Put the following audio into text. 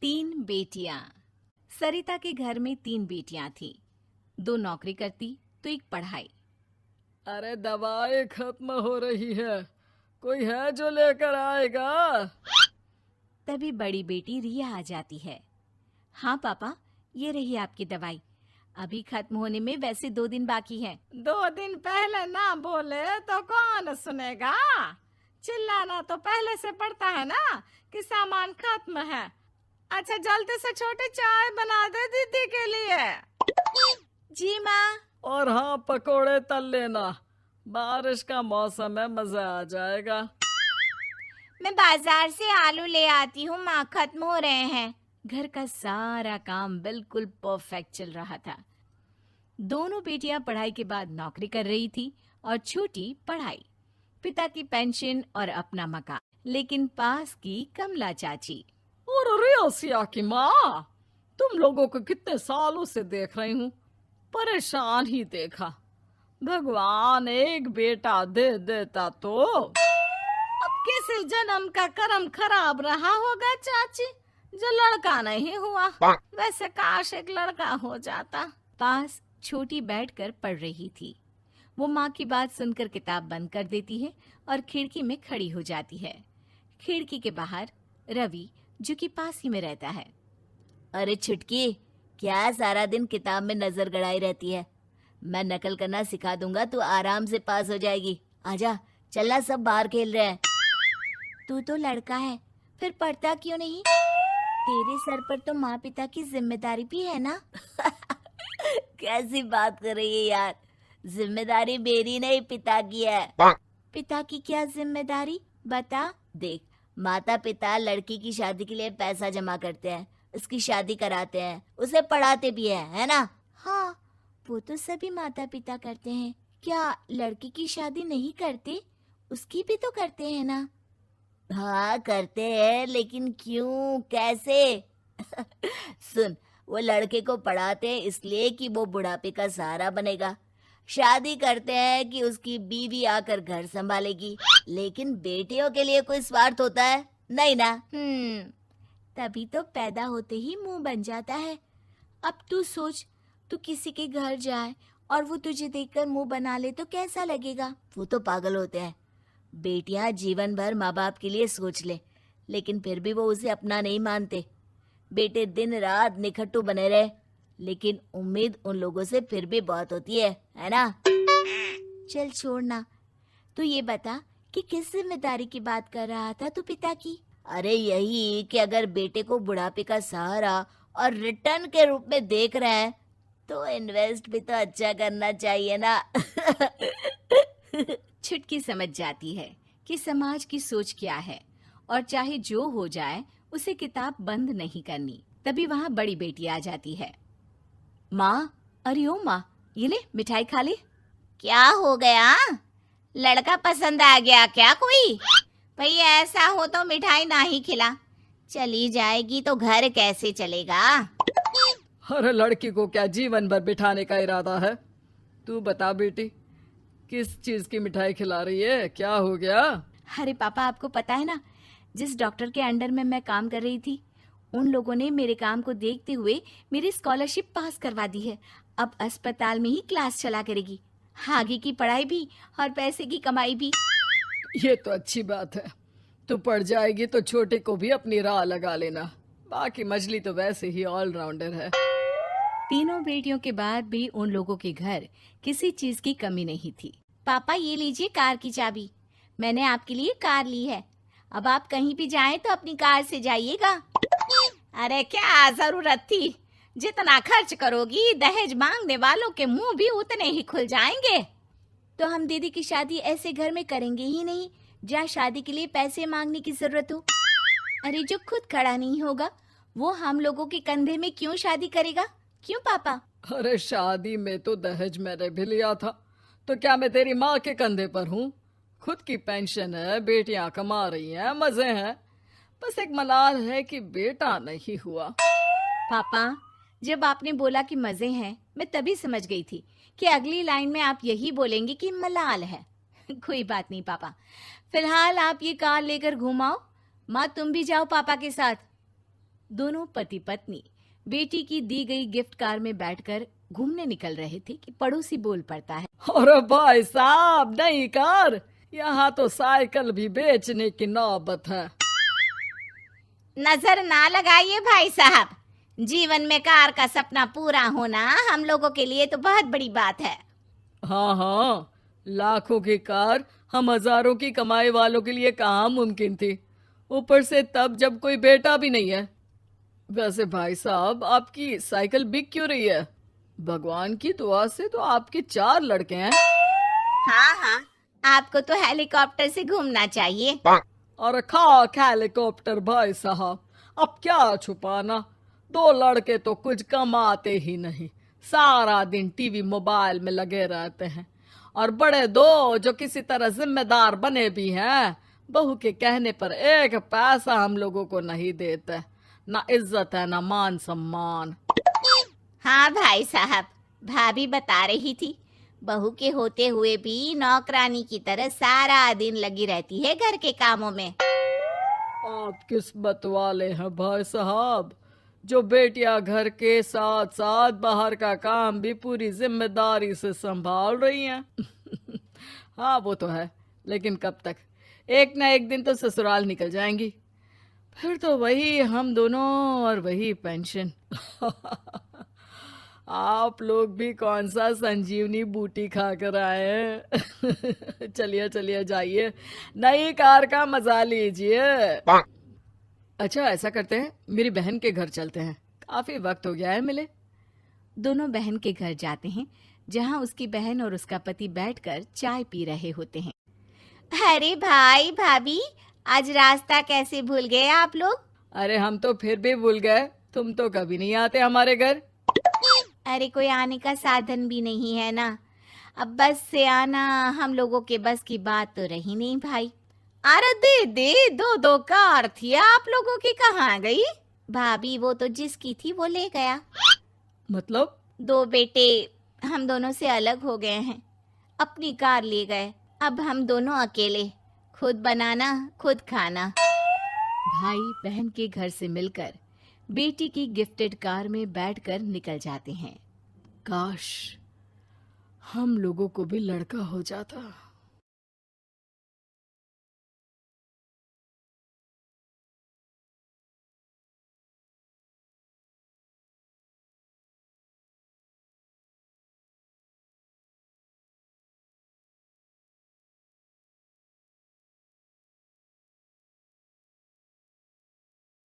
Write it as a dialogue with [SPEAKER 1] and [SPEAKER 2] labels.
[SPEAKER 1] तीन बेटियां। सरिता के घर में तीन बेटियां थीं। दो नौकरी करती तो एक पढ़ाई।
[SPEAKER 2] अरे दवाई खत्म हो रही है, कोई है जो लेकर आएगा?
[SPEAKER 1] तभी बड़ी बेटी रिया आ जाती है। हाँ पापा, ये रही आपकी दवाई। अभी खत्म होने में वैसे 2 दिन बाकी है।
[SPEAKER 3] 2 दिन पहले ना बोले तो कौन सुनेगा? चिल्लाना तो पहले से पड़ता है ना कि सामान खत्म है। अच्छा जल्दी से छोटी चाय बना दे दीदी के लिए।
[SPEAKER 1] जी माँ।
[SPEAKER 2] और हाँ, पकोड़े तल लेना, बारिश का मौसम है, मजा आ जाएगा।
[SPEAKER 1] मैं बाजार से आलू ले आती हूँ माँ, खत्म हो रहे हैं। घर का सारा काम बिल्कुल परफेक्ट चल रहा था। दोनों बेटियां पढ़ाई के बाद नौकरी कर रही थी और छोटी पढ़ाई, पिता की पेंशन और अपना मकान। लेकिन पास की कमला चाची।
[SPEAKER 2] और रियासिया की माँ, तुम लोगों को कितने सालों से देख रही हूँ, परेशान ही देखा। भगवान एक बेटा दे देता तो।
[SPEAKER 3] अब किसी जन्म का कर्म खराब रहा होगा चाची, जो लड़का नहीं हुआ। वैसे काश एक लड़का हो जाता।
[SPEAKER 1] पास छोटी बैठकर पढ़ रही थी। वो माँ की बात सुनकर किताब बंद कर देती है और खिड़की में खड़ी हो जाती है। खिड़की के बाहर रवि, जो कि पास ही में रहता है।
[SPEAKER 4] अरे छुटकी, क्या सारा दिन किताब में नजर गड़ाई रहती है? मैं नकल करना सिखा दूंगा, तू आराम से पास हो जाएगी। आजा, चलना, सब बाहर खेल रहे हैं।
[SPEAKER 1] तू तो लड़का है, फिर पढ़ता क्यों नहीं? तेरे सर पर तो माँ पिता की जिम्मेदारी भी है ना।
[SPEAKER 4] कैसी बात कर रही है यार? जिम्मेदारी मेरी नहीं, पिता की है।
[SPEAKER 1] पिता की क्या जिम्मेदारी, बता।
[SPEAKER 4] देख, माता पिता लड़की की शादी के लिए पैसा जमा करते हैं, उसकी शादी कराते हैं, उसे पढ़ाते भी है ना?
[SPEAKER 1] हाँ, वो तो सभी माता पिता करते हैं। क्या लड़की की शादी नहीं करते? उसकी भी तो करते हैं ना।
[SPEAKER 4] हाँ करते हैं, लेकिन क्यों, कैसे? सुन, वो लड़के को पढ़ाते हैं इसलिए कि वो बुढ़ापे का सहारा बनेगा। शादी करते हैं कि उसकी बीवी आकर घर संभालेगी। लेकिन बेटियों के लिए कोई स्वार्थ होता है? नहीं ना।
[SPEAKER 1] तभी तो पैदा होते ही मुंह बन जाता है। अब तू सोच, तू किसी के घर जाए और वो तुझे देखकर मुंह बना ले तो कैसा लगेगा?
[SPEAKER 4] वो तो पागल होते हैं। बेटियां जीवन भर माँ बाप के लिए सोच ले, लेकिन फिर भी वो उसे अपना नहीं मानते। बेटे दिन रात निखट्टू बने रहे, लेकिन उम्मीद उन लोगों से फिर भी बहुत होती है ना?
[SPEAKER 1] चल छोड़ना, तू ये बता कि किस जिम्मेदारी की बात कर रहा था तू पिता की?
[SPEAKER 4] अरे यही कि अगर बेटे को बुढ़ापे का सहारा और रिटर्न के रूप में देख रहे हैं तो इन्वेस्ट भी तो अच्छा करना चाहिए ना।
[SPEAKER 1] छुटकी समझ जाती है कि समाज की सोच क्या है और चाहे जो हो जाए उसे किताब बंद नहीं करनी। तभी वहाँ बड़ी बेटी आ जाती है। माँ, अरे ओ माँ, ये ले मिठाई खा ले।
[SPEAKER 3] क्या हो गया? लड़का पसंद आ गया क्या कोई? भाई ऐसा हो तो मिठाई ना ही खिला, चली जाएगी तो घर कैसे चलेगा?
[SPEAKER 2] अरे लड़की को क्या जीवन भर बिठाने का इरादा है? तू बता बेटी, किस चीज की मिठाई खिला रही है? क्या हो गया?
[SPEAKER 1] अरे पापा, आपको पता है ना, जिस डॉक्टर के अंडर में मैं काम कर रही थी, उन लोगों ने मेरे काम को देखते हुए मेरी स्कॉलरशिप पास करवा दी है। अब अस्पताल में ही क्लास चला करेगी, आगे की पढ़ाई भी और पैसे की कमाई भी।
[SPEAKER 2] ये तो अच्छी बात है। तू पढ़ जाएगी तो छोटे को भी अपनी राह लगा लेना। बाकी मछली तो वैसे ही ऑलराउंडर है।
[SPEAKER 1] तीनों बेटियों के बाद भी उन लोगों के घर किसी चीज की कमी नहीं थी। पापा, ये लीजिए कार की चाबी, मैंने आपके लिए कार ली है। अब आप कहीं भी जाएं तो अपनी कार से जाइएगा।
[SPEAKER 3] अरे क्या जरूरत थी? जितना खर्च करोगी दहेज मांगने वालों के मुंह भी उतने ही खुल जाएंगे।
[SPEAKER 1] तो हम दीदी की शादी ऐसे घर में करेंगे ही नहीं जहाँ शादी के लिए पैसे मांगने की जरूरत हो। अरे जो खुद खड़ा नहीं होगा वो हम लोगों के कंधे में क्यों शादी करेगा? क्यों पापा?
[SPEAKER 2] अरे शादी में तो दहेज मैंने भी लिया था, तो क्या मैं तेरी माँ के कंधे पर हूँ? खुद की पेंशन है, बेटियां कमा रही हैं, मजे हैं। बस एक मलाल है कि बेटा नहीं हुआ।
[SPEAKER 1] पापा, जब आपने बोला कि मजे हैं, मैं तभी समझ गई थी कि अगली लाइन में आप यही बोलेंगे कि मलाल है। कोई बात नहीं पापा, फिलहाल आप ये कार लेकर घुमाओ। माँ, तुम भी जाओ पापा के साथ। दोनों पति पत्नी बेटी की दी गई गिफ्ट कार में बैठकर घूमने निकल रहे थे कि पड़ोसी बोल पड़ता है।
[SPEAKER 2] अरे भाई साहब, नई कार! यहाँ तो साइकिल भी बेचने की नौबत है।
[SPEAKER 1] नजर ना लगाइए भाई साहब, जीवन में कार का सपना पूरा होना हम लोगों के लिए तो बहुत बड़ी बात है।
[SPEAKER 2] हाँ हाँ, लाखों की कार हम हजारों की कमाई वालों के लिए कहाँ मुमकिन थी, ऊपर से तब जब कोई बेटा भी नहीं है। वैसे भाई साहब, आपकी साइकिल बिक क्यों रही है? भगवान की दुआ से तो आपके 4 लड़के हैं।
[SPEAKER 1] हाँ हाँ, आपको तो हेलीकॉप्टर से घूमना चाहिए।
[SPEAKER 2] और खाक हेलीकॉप्टर भाई साहब, अब क्या छुपाना, 2 लड़के तो कुछ कमाते ही नहीं, सारा दिन टीवी मोबाइल में लगे रहते हैं। और बड़े 2 जो किसी तरह जिम्मेदार बने भी हैं, बहू के कहने पर 1 पैसा हम लोगों को नहीं देते, ना इज्जत है ना मान सम्मान।
[SPEAKER 1] हाँ भाई साहब, भाभी बता रही थी, बहू के होते हुए भी नौकरानी की तरह सारा दिन लगी रहती है घर के कामों में।
[SPEAKER 2] आप किस्मत वाले हैं भाई साहब, जो बेटियां घर के साथ साथ बाहर का काम भी पूरी जिम्मेदारी से संभाल रही हैं। हाँ वो तो है, लेकिन कब तक? एक ना एक दिन तो ससुराल निकल जाएंगी, फिर तो वही हम दोनों और वही पेंशन। आप लोग भी कौन सा संजीवनी बूटी खा कर आए हैं? चलिए चलिए, जाइए, नई कार का मजा लीजिए। अच्छा ऐसा करते हैं, मेरी बहन के घर चलते हैं, काफी वक्त हो गया है मिले।
[SPEAKER 1] दोनों बहन के घर जाते हैं, जहाँ उसकी बहन और उसका पति बैठकर चाय पी रहे होते हैं। अरे भाई भाभी, आज रास्ता कैसे भूल गए आप लोग?
[SPEAKER 2] अरे हम तो फिर भी भूल गए, तुम तो कभी नहीं आते हमारे घर।
[SPEAKER 1] अरे कोई आने का साधन भी नहीं है ना, अब बस से आना हम लोगों के बस की बात तो रही नहीं भाई।
[SPEAKER 3] अरे दीदी, 2 कार थी आप लोगों की, कहाँ गई?
[SPEAKER 1] भाभी वो तो जिसकी थी वो ले गया।
[SPEAKER 2] मतलब?
[SPEAKER 1] 2 बेटे हम दोनों से अलग हो गए हैं, अपनी कार ले गए, अब हम दोनों अकेले, खुद बनाना खुद खाना। भाई बहन के घर से मिलकर बेटी की गिफ्टेड कार में बैठकर निकल जाते हैं।
[SPEAKER 2] काश हम लोगों को भी लड़का हो जाता।